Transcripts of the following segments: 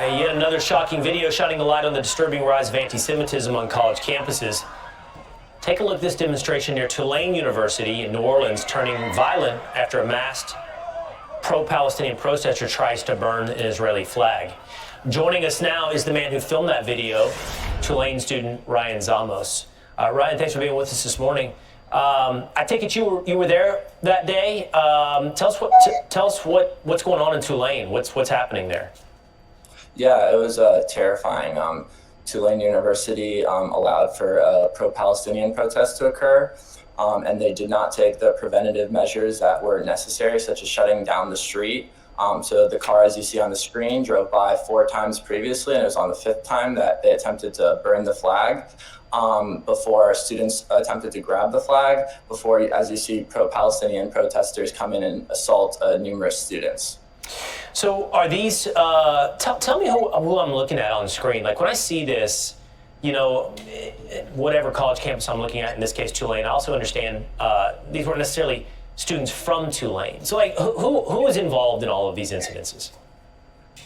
Yet another shocking video shining the light on the disturbing rise of anti-Semitism on college campuses. Take a look at this demonstration near Tulane University in New Orleans turning violent after a masked pro-Palestinian protester tries to burn an Israeli flag. Joining us now is the man who filmed that video, Tulane student Ryan Zamos. Ryan, thanks for being with us this morning. I take it you were there that day. Tell us what's going on in Tulane. What's happening there? Yeah, it was terrifying. Tulane University allowed for a pro-Palestinian protest to occur, and they did not take the preventative measures that were necessary, such as shutting down the street. So the car, as you see on the screen, drove by 4 times previously, and it was on the 5th time that they attempted to burn the flag before students attempted to grab the flag, before, as you see, pro-Palestinian protesters come in and assault numerous students. So are these, tell me who I'm looking at on the screen. Like when I see this, you know, whatever college campus I'm looking at, in this case Tulane, I also understand these weren't necessarily students from Tulane. So like who is involved in all of these incidences?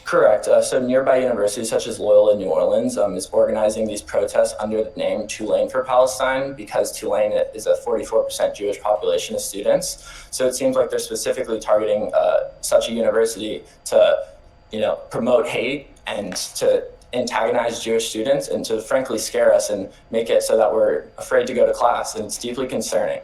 Correct. So nearby universities such as Loyola New Orleans is organizing these protests under the name Tulane for Palestine, because Tulane is a 44% Jewish population of students. So it seems like they're specifically targeting such a university to, promote hate and to antagonize Jewish students and to frankly scare us and make it so that we're afraid to go to class. And it's deeply concerning.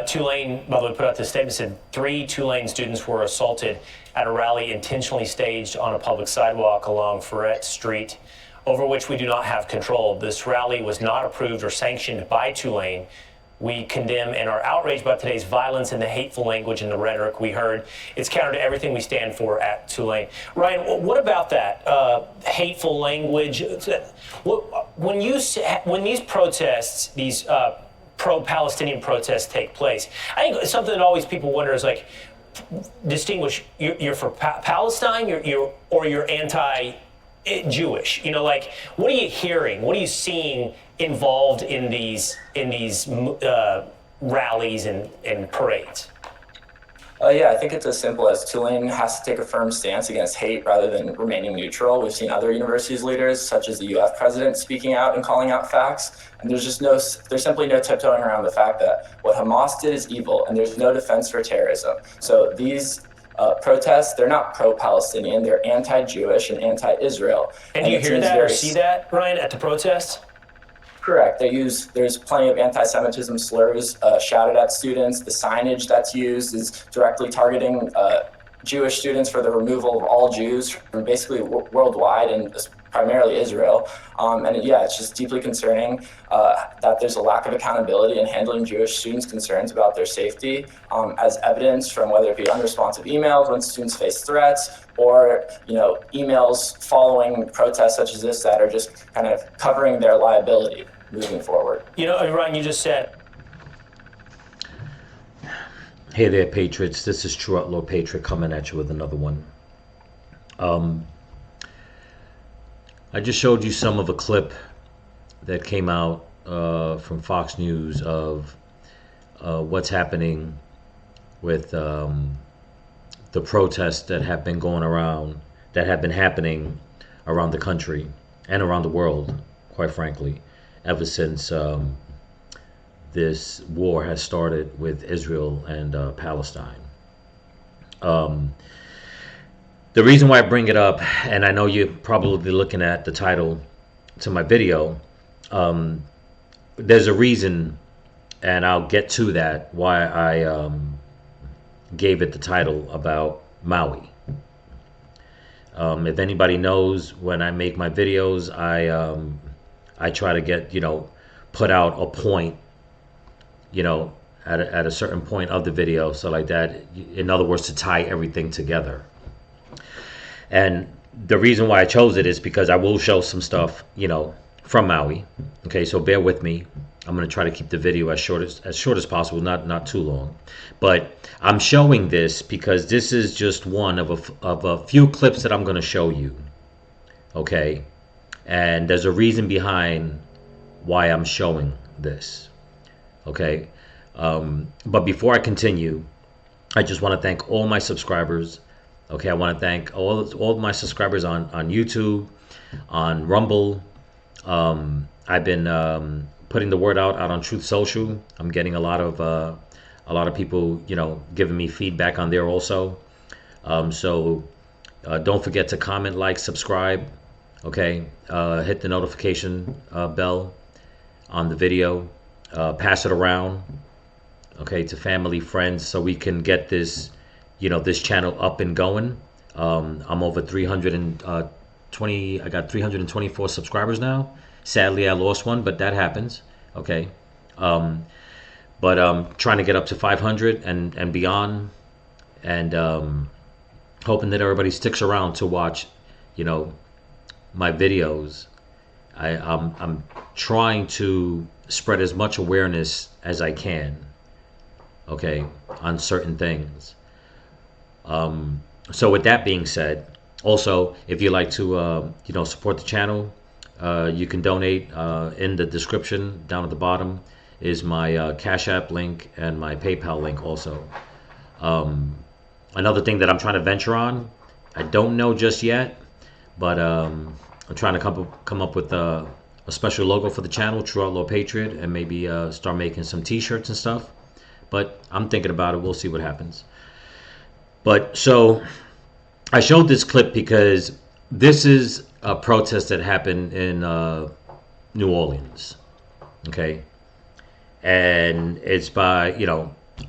Tulane, by the way, put out this statement, said 3 Tulane students were assaulted at a rally intentionally staged on a public sidewalk along Ferret Street, over which we do not have control. This rally was not approved or sanctioned by Tulane. We condemn and are outraged by today's violence and the hateful language and the rhetoric we heard. It's counter to everything we stand for at Tulane. Ryan, what about that hateful language? When these protests, these pro-Palestinian protests take place, I think something that always people wonder is like, distinguish, you're for Palestine, you're anti-Jewish. Like, what are you hearing? What are you seeing involved in these rallies and parades? Yeah, I think it's as simple as Tulane has to take a firm stance against hate rather than remaining neutral. We've seen other universities leaders, such as the UF president, speaking out and calling out facts. And there's simply no tiptoeing around the fact that what Hamas did is evil, and there's no defense for terrorism. So these protests, they're not pro-Palestinian, they're anti-Jewish and anti-Israel. And do you hear that or see that, Ryan, at the protests? Correct. There's plenty of anti-Semitism slurs shouted at students. The signage that's used is directly targeting Jewish students for the removal of all Jews from basically worldwide and primarily Israel. It's just deeply concerning that there's a lack of accountability in handling Jewish students' concerns about their safety, as evidenced from whether it be unresponsive emails when students face threats, or emails following protests such as this that are just kind of covering their liability moving forward. Ryan, you just said. Hey there, Patriots. This is True Outlaw Patriot coming at you with another one. I just showed you some of a clip that came out from Fox News of what's happening with the protests that have been happening around the country and around the world, quite frankly, ever since this war has started with Israel and Palestine. The reason why I bring it up, and I know you're probably looking at the title to my video, there's a reason, and I'll get to that, why I gave it the title about Maui. If anybody knows, when I make my videos, I try to get, put out a point, at a certain point of the video, so like that, in other words, to tie everything together. And the reason why I chose it is because I will show some stuff, from Maui. Okay, so bear with me. I'm going to try to keep the video as short as possible, not too long. But I'm showing this because this is just one of a few clips that I'm going to show you. Okay, and there's a reason behind why I'm showing this. Okay, but before I continue, I just want to thank all my subscribers Okay, I want to thank all my subscribers on YouTube, on Rumble. I've been putting the word out on Truth Social. I'm getting a lot of people, giving me feedback on there also. So don't forget to comment, like, subscribe. Okay, hit the notification bell on the video. Pass it around. Okay, to family, friends, so we can get this, this channel up and going. I'm over 320. I got 324 subscribers now. Sadly, I lost one, but that happens. Okay, but trying to get up to 500 and beyond, and hoping that everybody sticks around to watch, my videos. I'm trying to spread as much awareness as I can. Okay, on certain things. So with that being said, also, if you like to, support the channel, you can donate. In the description down at the bottom is my Cash App link and my PayPal link also. Another thing that I'm trying to venture on, I don't know just yet, but I'm trying to come up with a special logo for the channel, True Outlaw Patriot, and maybe start making some t-shirts and stuff. But I'm thinking about it. We'll see what happens. But so I showed this clip because this is a protest that happened in New Orleans. Okay. And it's by,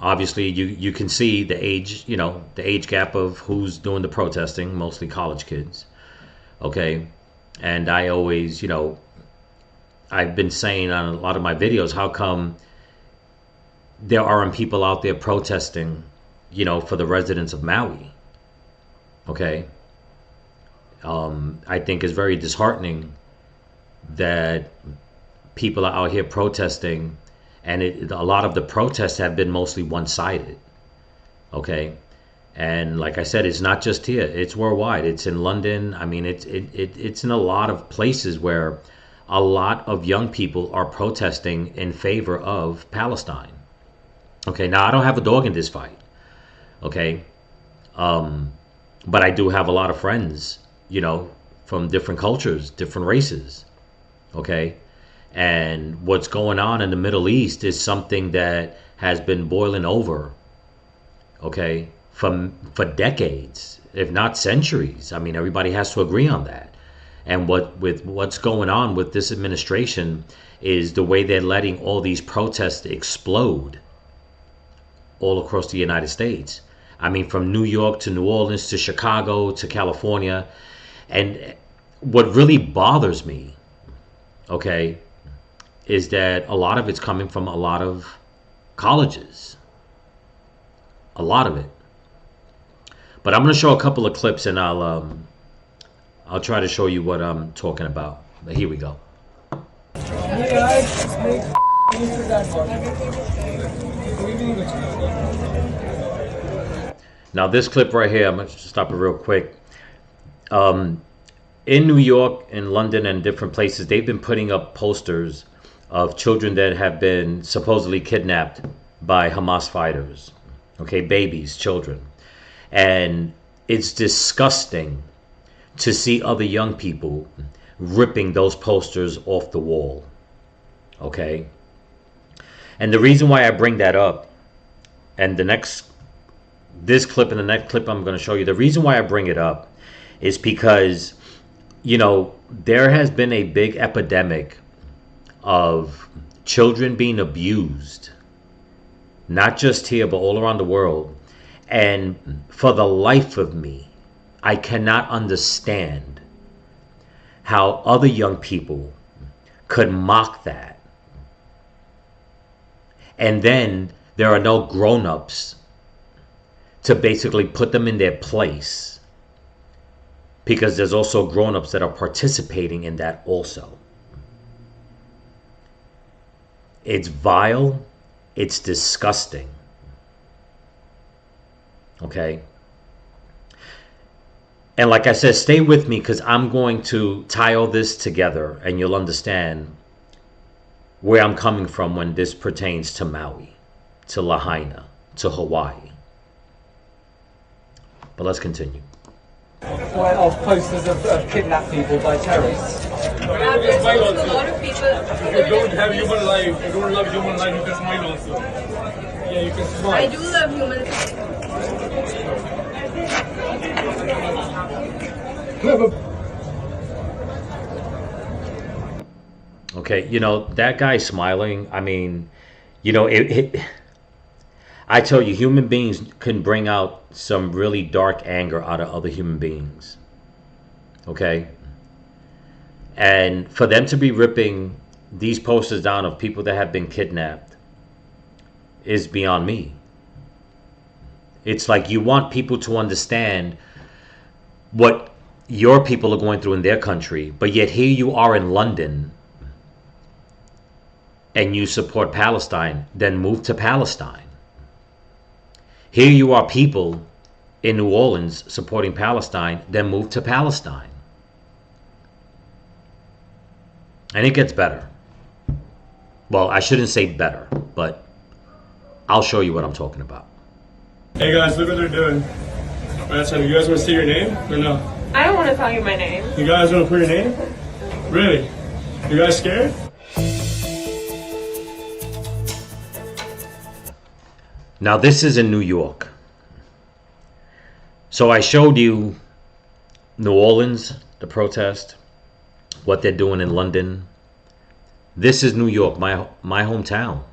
obviously you can see the age, the age gap of who's doing the protesting, mostly college kids. Okay. And I always, I've been saying on a lot of my videos, how come there aren't people out there protesting, for the residents of Maui? Okay. I think it's very disheartening that people are out here protesting, and a lot of the protests have been mostly one-sided. Okay. And like I said, it's not just here, it's worldwide. It's in London. I mean, it's in a lot of places where a lot of young people are protesting in favor of Palestine. Okay, now I don't have a dog in this fight. Okay, but I do have a lot of friends, from different cultures, different races. Okay, and what's going on in the Middle East is something that has been boiling over. Okay, for decades, if not centuries. I mean, everybody has to agree on that. And what's going on with this administration is the way they're letting all these protests explode all across the United States. I mean, from New York to New Orleans to Chicago to California. And what really bothers me, okay, is that a lot of it's coming from a lot of colleges. A lot of it. But I'm going to show a couple of clips, and I'll try to show you what I'm talking about. But here we go. Now this clip right here, I'm going to stop it real quick. In New York, in London, and different places, they've been putting up posters of children that have been supposedly kidnapped by Hamas fighters. Okay, babies, children. And it's disgusting to see other young people ripping those posters off the wall. Okay? And the reason why I bring that up, and this clip and the next clip I'm going to show you, the reason why I bring it up is because, there has been a big epidemic of children being abused, not just here, but all around the world. And for the life of me, I cannot understand how other young people could mock that. And then there are no grown-ups to basically put them in their place, because there's also grown-ups that are participating in that also. It's vile. It's disgusting. Okay? And like I said, stay with me, because I'm going to tie all this together and you'll understand where I'm coming from when this pertains to Maui, to Lahaina, to Hawaii. But let's continue. Of posters of kidnapped people by terrorists. Yeah, there's also a lot of people. If you don't have human life, you don't love human life, you can smile also. Yeah, you can smile. I do love human. Okay, you know, that guy smiling, I mean, you know, I tell you, human beings can bring out some really dark anger out of other human beings. Okay? And for them to be ripping these posters down of people that have been kidnapped is beyond me. It's like you want people to understand what your people are going through in their country, but yet here you are in London and you support Palestine, then move to Palestine. Here you are people in New Orleans supporting Palestine, then move to Palestine. And it gets better. Well, I shouldn't say better, but I'll show you what I'm talking about. Hey guys, look what they're doing. Alright, so you guys want to say your name or no? I don't want to tell you my name. You guys want to put your name? Really? You guys scared? Now this is in New York. So I showed you New Orleans, the protest, what they're doing in London. This is New York, my hometown,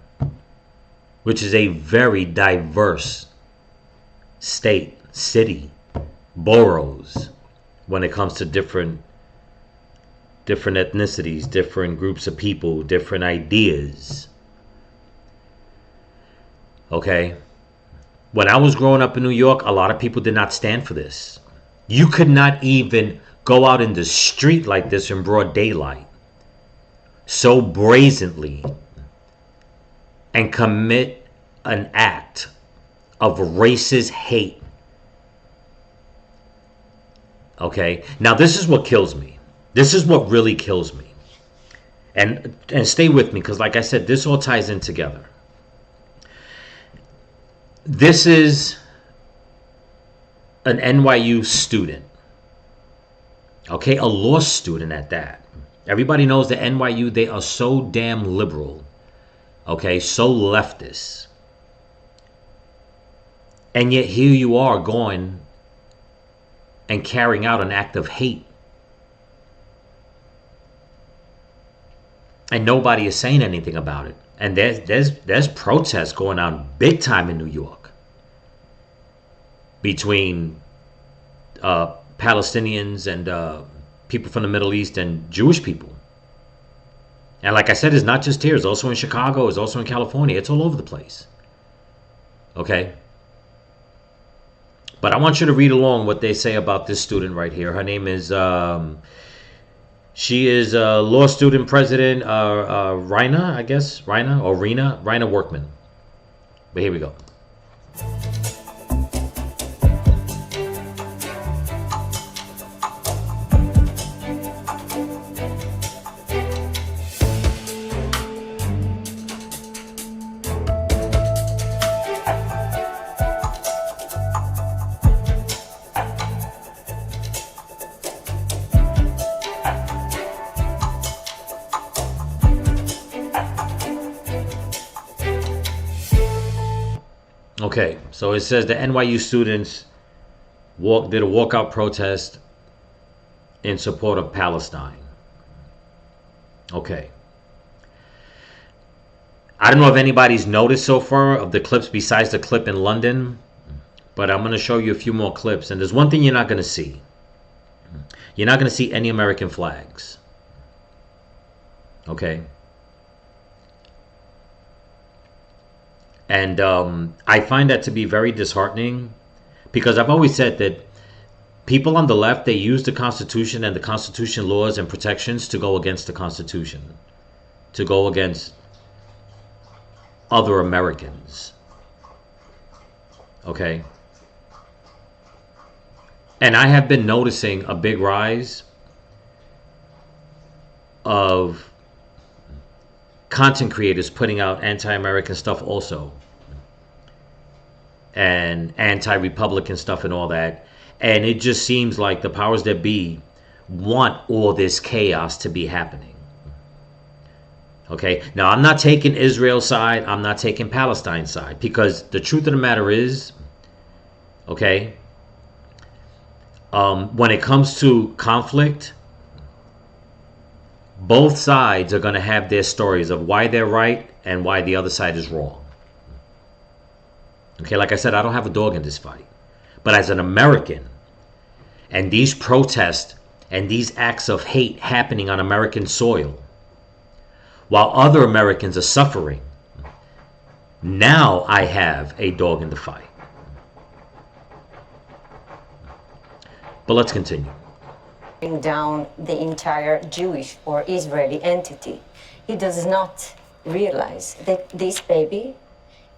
which is a very diverse state, city, boroughs, when it comes to different ethnicities, different groups of people, different ideas. Okay? When I was growing up in New York, a lot of people did not stand for this. You could not even go out in the street like this in broad daylight, so brazenly, and commit an act of racist hate. Okay? Now this is what kills me. This is what really kills me. And stay with me, because like I said, this all ties in together. This is an NYU student. Okay, a law student at that. Everybody knows that NYU, they are so damn liberal. Okay, so leftist. And yet here you are going and carrying out an act of hate. And nobody is saying anything about it. And there's protests going on big time in New York between Palestinians and people from the Middle East and Jewish people. And like I said, it's not just here. It's also in Chicago. It's also in California. It's all over the place. Okay? But I want you to read along what they say about this student right here. Her name is... she is a law student president, Rina, I guess, Rina Workman. But here we go. Okay, so it says the NYU students did a walkout protest in support of Palestine. Okay. I don't know if anybody's noticed so far of the clips besides the clip in London, but I'm going to show you a few more clips. And there's one thing you're not going to see. You're not going to see any American flags. Okay. And I find that to be very disheartening, because I've always said that people on the left, they use the Constitution and the Constitution laws and protections to go against the Constitution, to go against other Americans. Okay? And I have been noticing a big rise of content creators putting out anti-American stuff also, and anti-Republican stuff and all that. And it just seems like the powers that be want all this chaos to be happening. Okay, now I'm not taking Israel's side, I'm not taking Palestine's side, because the truth of the matter is, okay, when it comes to conflict, both sides are going to have their stories of why they're right and why the other side is wrong. Okay, like I said, I don't have a dog in this fight. But as an American, and these protests and these acts of hate happening on American soil, while other Americans are suffering, now I have a dog in the fight. But let's continue. Down the entire Jewish or Israeli entity. He does not realize that this baby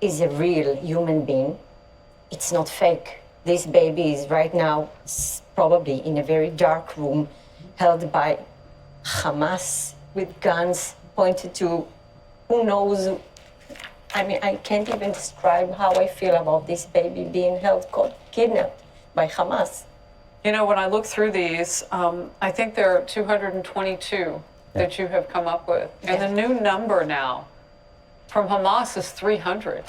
is a real human being. It's not fake. This baby is right now probably in a very dark room held by Hamas with guns pointed to who knows. I mean, I can't even describe how I feel about this baby being held, kidnapped by Hamas. You know, when I look through these, I think there are 222 that you have come up with. And the new number now from Hamas is 300.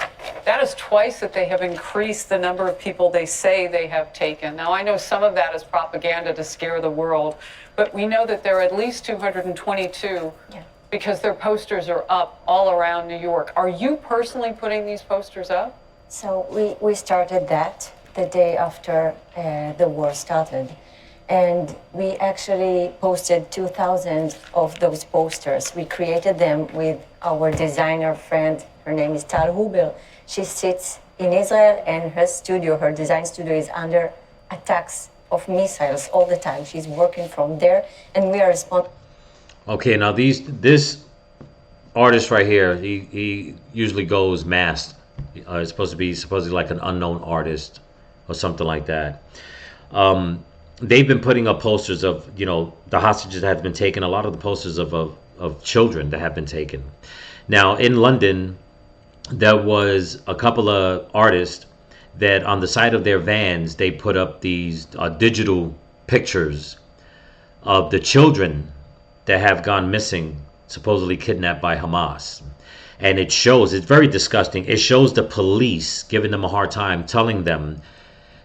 That is twice that they have increased the number of people they say they have taken. Now, I know some of that is propaganda to scare the world, but we know that there are at least 222 because their posters are up all around New York. Are you personally putting these posters up? So we started that the day after the war started. And we actually posted 2,000 of those posters. We created them with our designer friend. Her name is Tal Huber. She sits in Israel, and her studio, her design studio, is under attacks of missiles all the time. She's working from there, and we are responsible. Okay, now this artist right here, he usually goes masked. It's supposed to be supposedly like an unknown artist or something like that. They've been putting up posters of, you know, the hostages that have been taken, a lot of the posters of children that have been taken. Now, in London, there was a couple of artists that on the side of their vans, they put up these digital pictures of the children that have gone missing, supposedly kidnapped by Hamas. And it shows, it's very disgusting, it shows the police giving them a hard time, telling them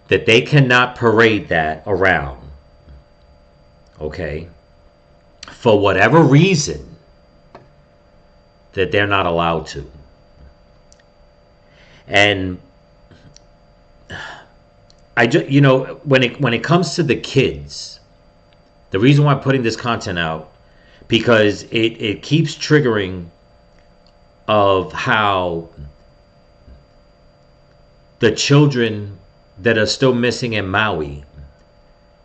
that they cannot parade that around, okay, for whatever reason, that they're not allowed to. And I just, you know, when it comes to the kids, the reason why I'm putting this content out, because it keeps triggering of how the children that are still missing in Maui,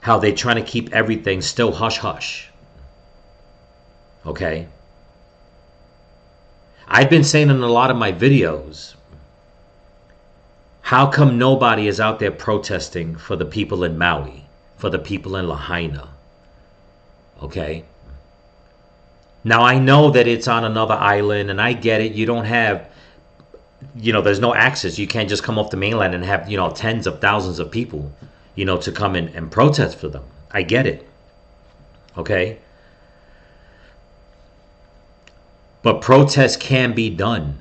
how they're trying to keep everything still hush-hush. Okay? I've been saying in a lot of my videos, how come nobody is out there protesting for the people in Maui, for the people in Lahaina? Okay? Now, I know that it's on another island, and I get it. You don't have, you know, there's no access. You can't just come off the mainland and have, you know, tens of thousands of people, you know, to come in and protest for them. I get it. Okay? But protest can be done.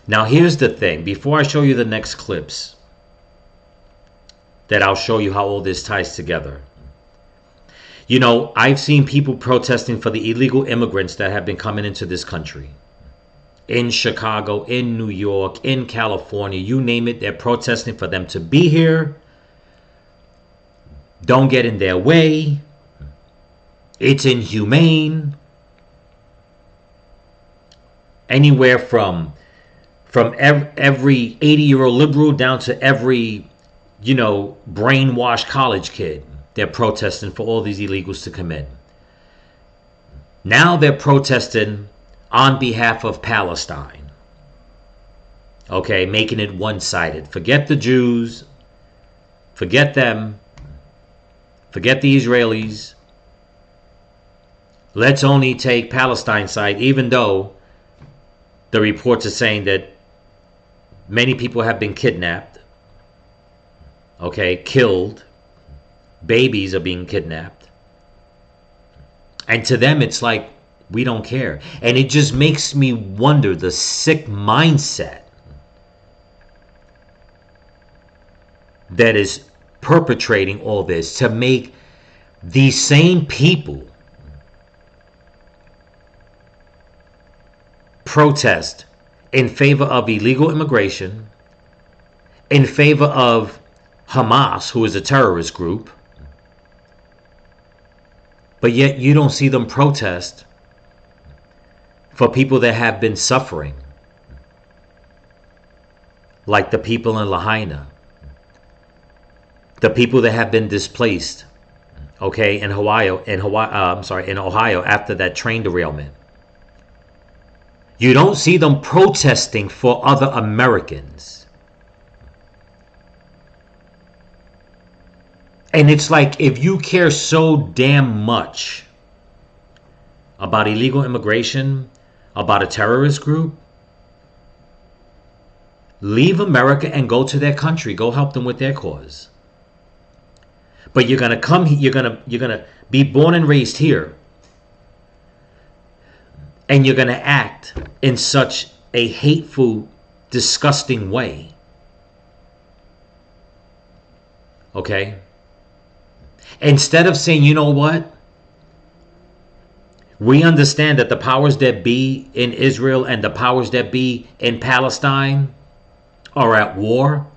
Now, here's the thing. Before I show you the next clips, that I'll show you how all this ties together. You know, I've seen people protesting for the illegal immigrants that have been coming into this country. In Chicago, in New York, in California, you name it, they're protesting for them to be here. Don't get in their way. It's inhumane. Anywhere from every 80-year-old liberal down to every, you know, brainwashed college kid. They're protesting for all these illegals to come in. Now they're protesting on behalf of Palestine. Okay, making it one-sided. Forget the Jews. Forget them. Forget the Israelis. Let's only take Palestine's side, even though the reports are saying that many people have been kidnapped. okay, killed. Babies are being kidnapped. And to them, it's like, we don't care. And it just makes me wonder the sick mindset that is perpetrating all this to make these same people protest in favor of illegal immigration, in favor of Hamas, who is a terrorist group, but yet you don't see them protest for people that have been suffering, like the people in Lahaina, the people that have been displaced, okay, in Ohio after that train derailment. You don't see them protesting for other Americans. And it's like, if you care so damn much about illegal immigration, about a terrorist group, leave America and go to their country. Go help them with their cause. But you're gonna come. You're gonna be born and raised here, and you're gonna act in such a hateful, disgusting way. Okay. Instead of saying, you know what? We understand that the powers that be in Israel and the powers that be in Palestine are at war.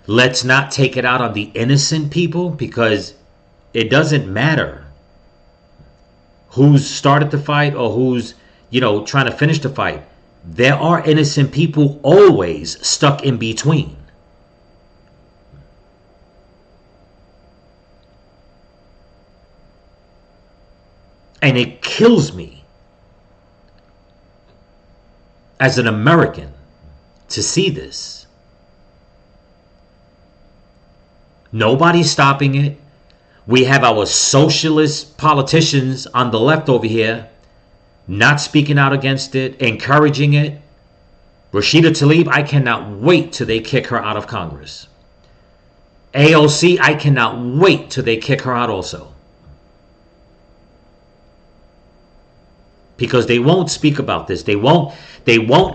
Let's not take it out on the innocent people, because it doesn't matter who's started the fight or who's, trying to finish the fight. There are innocent people always stuck in between. And it kills me as an American to see this. Nobody's stopping it. We have our socialist politicians on the left over here not speaking out against it, encouraging it. Rashida Tlaib, I cannot wait till they kick her out of Congress. AOC, I cannot wait till they kick her out also. Because they won't speak about this. They won't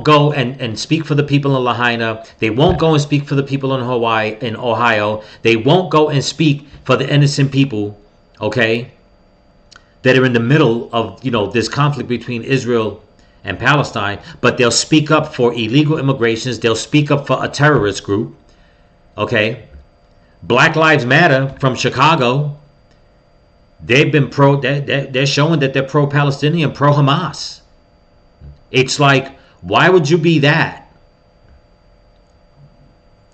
go and speak for the people in Lahaina. They won't go and speak for the people in Hawaii, in Ohio. They won't go and speak for the innocent people, okay, that are in the middle of, this conflict between Israel and Palestine. But they'll speak up for illegal immigrations. They'll speak up for a terrorist group, okay. Black Lives Matter from Chicago. They've been they're showing that they're pro-Palestinian, pro-Hamas. It's like, why would you be that?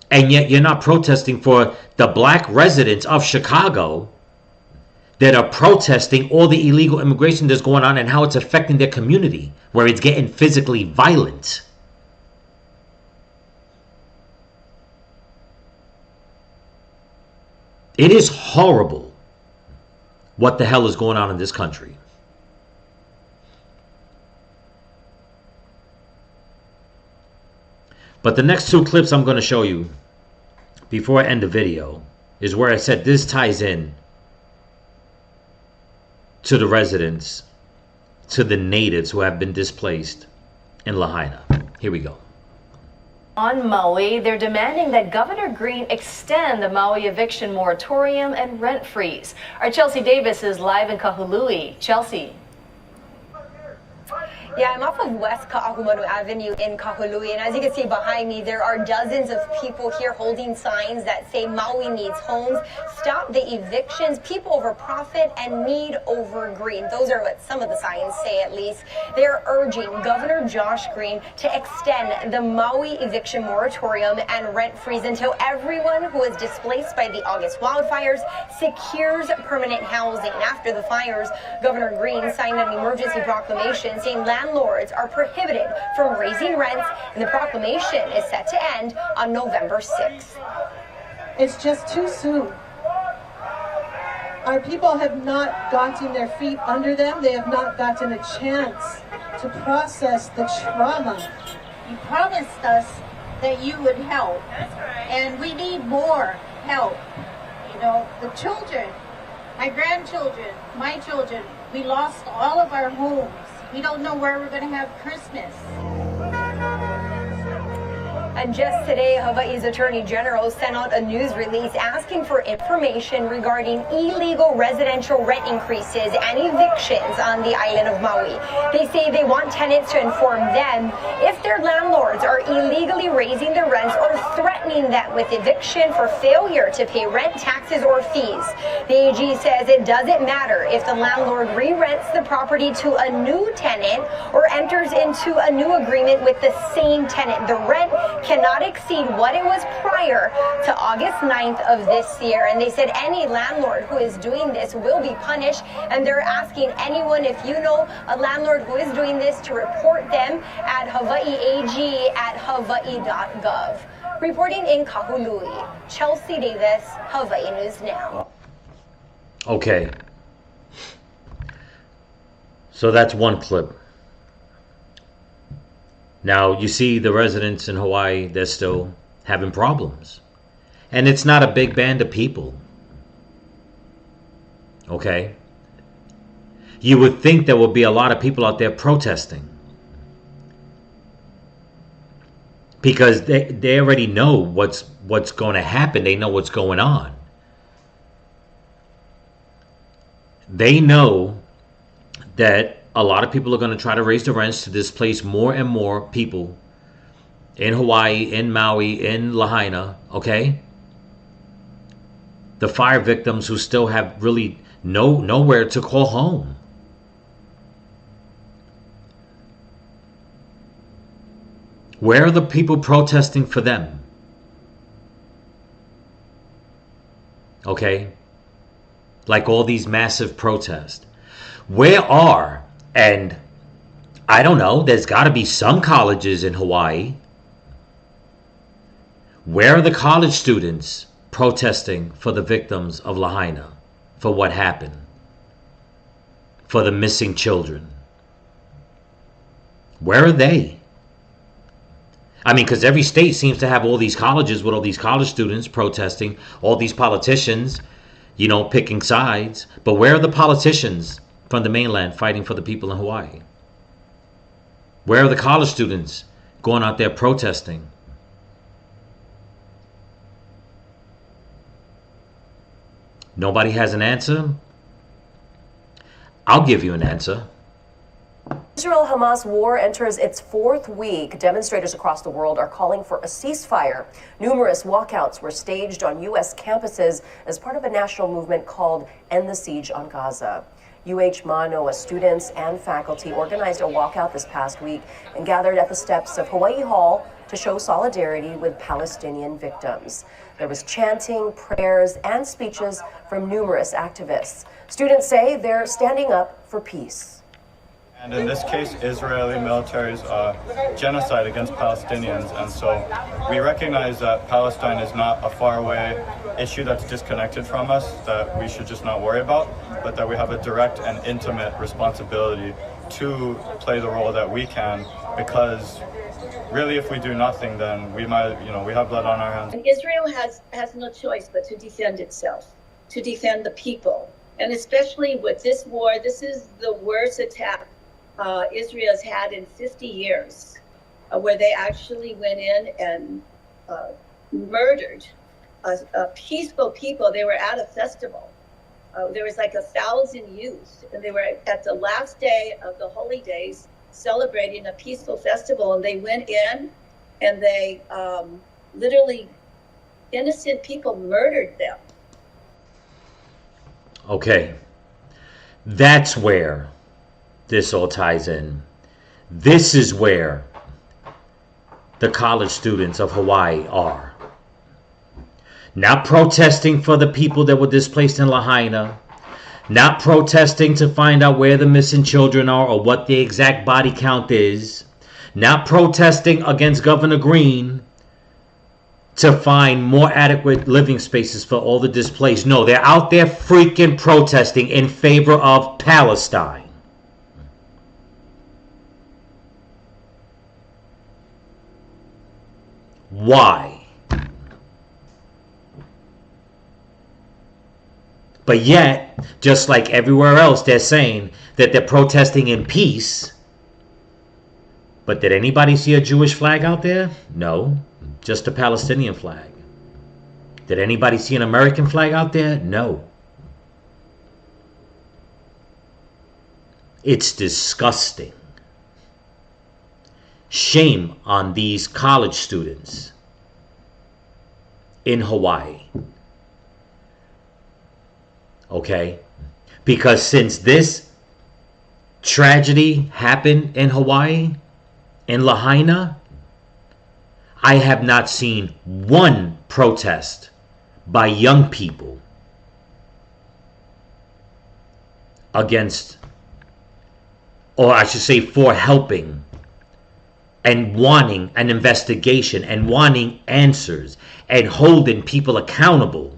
And yet you're not protesting for the black residents of Chicago that are protesting all the illegal immigration that's going on and how it's affecting their community, where it's getting physically violent. It is horrible what the hell is going on in this country. But the next two clips I'm going to show you before I end the video is where I said this ties in to the residents, to the natives who have been displaced in Lahaina. Here we go. On Maui, they're demanding that Governor Green extend the Maui eviction moratorium and rent freeze. Our Chelsea Davis is live in Kahului. Chelsea. Yeah, I'm off of West Ka'ahumanu Avenue in Kahului, and as you can see behind me, there are dozens of people here holding signs that say Maui needs homes, stop the evictions, people over profit, and need over green. Those are what some of the signs say, at least. They're urging Governor Josh Green to extend the Maui eviction moratorium and rent freeze until everyone who was displaced by the August wildfires secures permanent housing. After the fires, Governor Green signed an emergency proclamation saying landlords are prohibited from raising rents, and the proclamation is set to end on November 6th. It's just too soon. Our people have not gotten their feet under them. They have not gotten a chance to process the trauma. You promised us that you would help. That's right. And we need more help. You know, the children, my grandchildren, my children, we lost all of our homes. We don't know where we're going to have Christmas. And just today, Hawaii's Attorney General sent out a news release asking for information regarding illegal residential rent increases and evictions on the island of Maui. They say they want tenants to inform them if their landlords are illegally raising their rents or threatening them with eviction for failure to pay rent, taxes, or fees. The AG says it doesn't matter if the landlord re-rents the property to a new tenant or enters into a new agreement with the same tenant. The rent cannot exceed what it was prior to August 9th of this year. And they said any landlord who is doing this will be punished. And they're asking anyone, if you know a landlord who is doing this, to report them at hawaiiag@hawaii.gov. Reporting in Kahului, Chelsea Davis, Hawaii News Now. Okay. So that's one clip. Now, you see the residents in Hawaii, they're still having problems. And it's not a big band of people. Okay? You would think there would be a lot of people out there protesting. Because they already know what's going to happen. They know what's going on. They know that a lot of people are going to try to raise the rents to displace more and more people in Hawaii, in Maui, in Lahaina, okay? The fire victims who still have really nowhere to call home. Where are the people protesting for them? Okay? Like all these massive protests. Where are, and I don't know, there's got to be some colleges in Hawaii. Where are the college students protesting for the victims of Lahaina? For what happened? For the missing children? Where are they? I mean, because every state seems to have all these colleges with all these college students protesting, all these politicians, you know, picking sides. But where are the politicians from the mainland fighting for the people in Hawaii? Where are the college students going out there protesting? Nobody has an answer? I'll give you an answer. Israel-Hamas war enters its fourth week. Demonstrators across the world are calling for a ceasefire. Numerous walkouts were staged on U.S. campuses as part of a national movement called End the Siege on Gaza. Manoa students and faculty organized a walkout this past week and gathered at the steps of Hawaii Hall to show solidarity with Palestinian victims. There was chanting, prayers, and speeches from numerous activists. Students say they're standing up for peace. And in this case, Israeli military's genocide against Palestinians. And so we recognize that Palestine is not a faraway issue that's disconnected from us, that we should just not worry about, but that we have a direct and intimate responsibility to play the role that we can, because really if we do nothing, then we might, we have blood on our hands. And Israel has no choice but to defend itself, to defend the people. And especially with this war, this is the worst attack Israel has had in 50 years, where they actually went in and murdered peaceful people. They were at a festival. There was like 1,000 youth, and they were at the last day of the holy days celebrating a peaceful festival, and they went in and they literally, innocent people murdered them. Okay, that's where this all ties in. This is where the college students of Hawaii are. Not protesting for the people that were displaced in Lahaina. Not protesting to find out where the missing children are or what the exact body count is. Not protesting against Governor Green to find more adequate living spaces for all the displaced. No, they're out there freaking protesting in favor of Palestine. Why? But yet, just like everywhere else, they're saying that they're protesting in peace. But did anybody see a Jewish flag out there? No, just a Palestinian flag. Did anybody see an American flag out there? No. It's disgusting. Shame on these college students in Hawaii. Okay? Because since this tragedy happened in Hawaii, in Lahaina, I have not seen one protest by young people against, or I should say for helping and wanting an investigation and wanting answers and holding people accountable.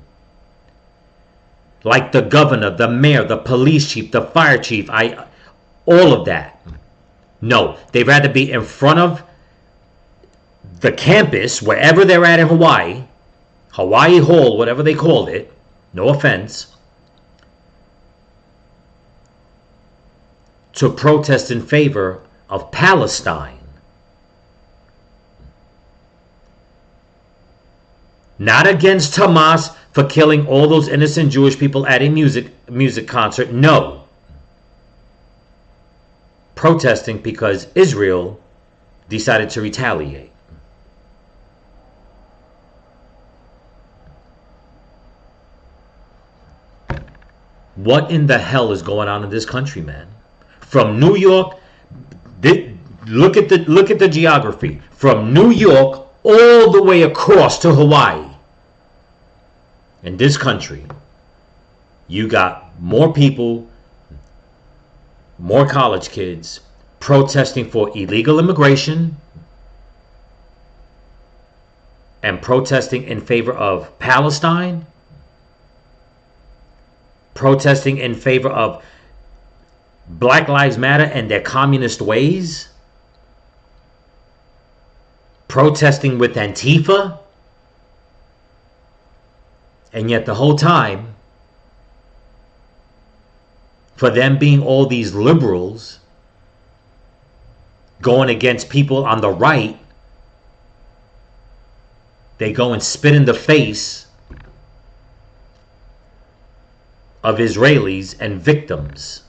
Like the governor, the mayor, the police chief, the fire chief, all of that. No, they'd rather be in front of the campus, wherever they're at in Hawaii, Hawaii Hall, whatever they called it, no offense, to protest in favor of Palestine. Not against Hamas for killing all those innocent Jewish people at a music concert. No. Protesting because Israel decided to retaliate. What in the hell is going on in this country, man? From New York, look at the geography. From New York all the way across to Hawaii. In this country, you got more people, more college kids protesting for illegal immigration and protesting in favor of Palestine, protesting in favor of Black Lives Matter and their communist ways, protesting with Antifa. And yet the whole time, for them being all these liberals going against people on the right, they go and spit in the face of Israelis and victims.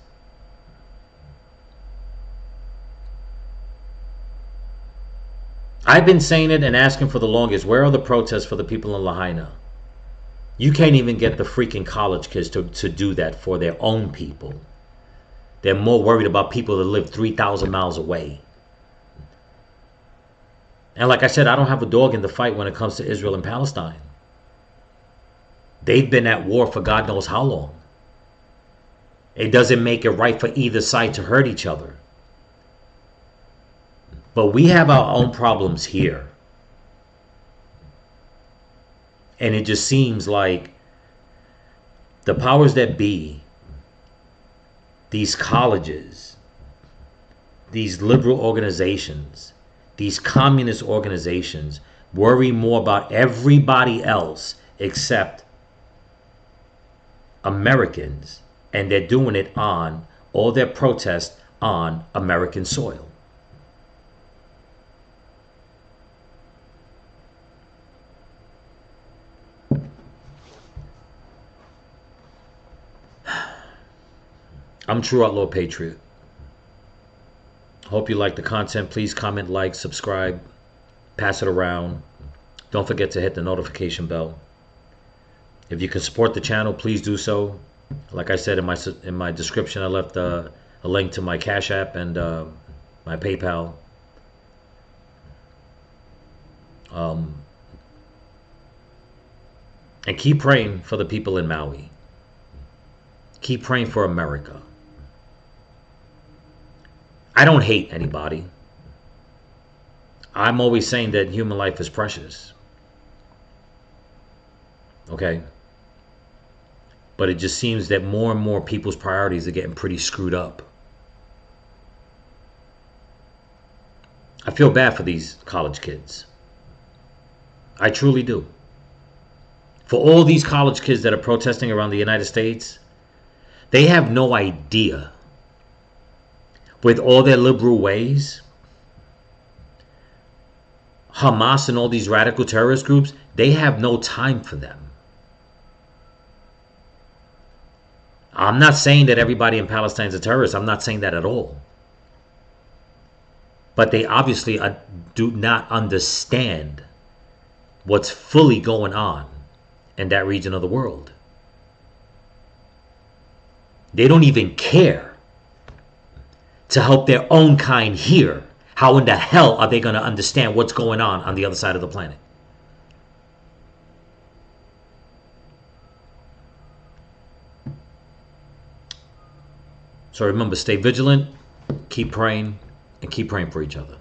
I've been saying it and asking for the longest, where are the protests for the people in Lahaina? You can't even get the freaking college kids to do that for their own people. They're more worried about people that live 3,000 miles away. And like I said, I don't have a dog in the fight when it comes to Israel and Palestine. They've been at war for God knows how long. It doesn't make it right for either side to hurt each other. But we have our own problems here. And it just seems like the powers that be, these colleges, these liberal organizations, these communist organizations worry more about everybody else except Americans. And they're doing it on all their protests on American soil. I'm True Outlaw Patriot. Hope you like the content. Please comment, like, subscribe, pass it around. Don't forget to hit the notification bell. If you can support the channel, please do so. Like I said in my description, I left a link to my Cash App and my PayPal. And keep praying for the people in Maui. Keep praying for America. I don't hate anybody. I'm always saying that human life is precious. Okay? But it just seems that more and more people's priorities are getting pretty screwed up. I feel bad for these college kids. I truly do. For all these college kids that are protesting around the United States, they have no idea, with all their liberal ways, Hamas and all these radical terrorist groups, they have no time for them. I'm not saying that everybody in Palestine is a terrorist. I'm not saying that at all. But they obviously do not understand what's fully going on in that region of the world. They don't even care to help their own kind here. How in the hell are they going to understand what's going on the other side of the planet? So remember, stay vigilant, keep praying, and keep praying for each other.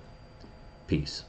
Peace.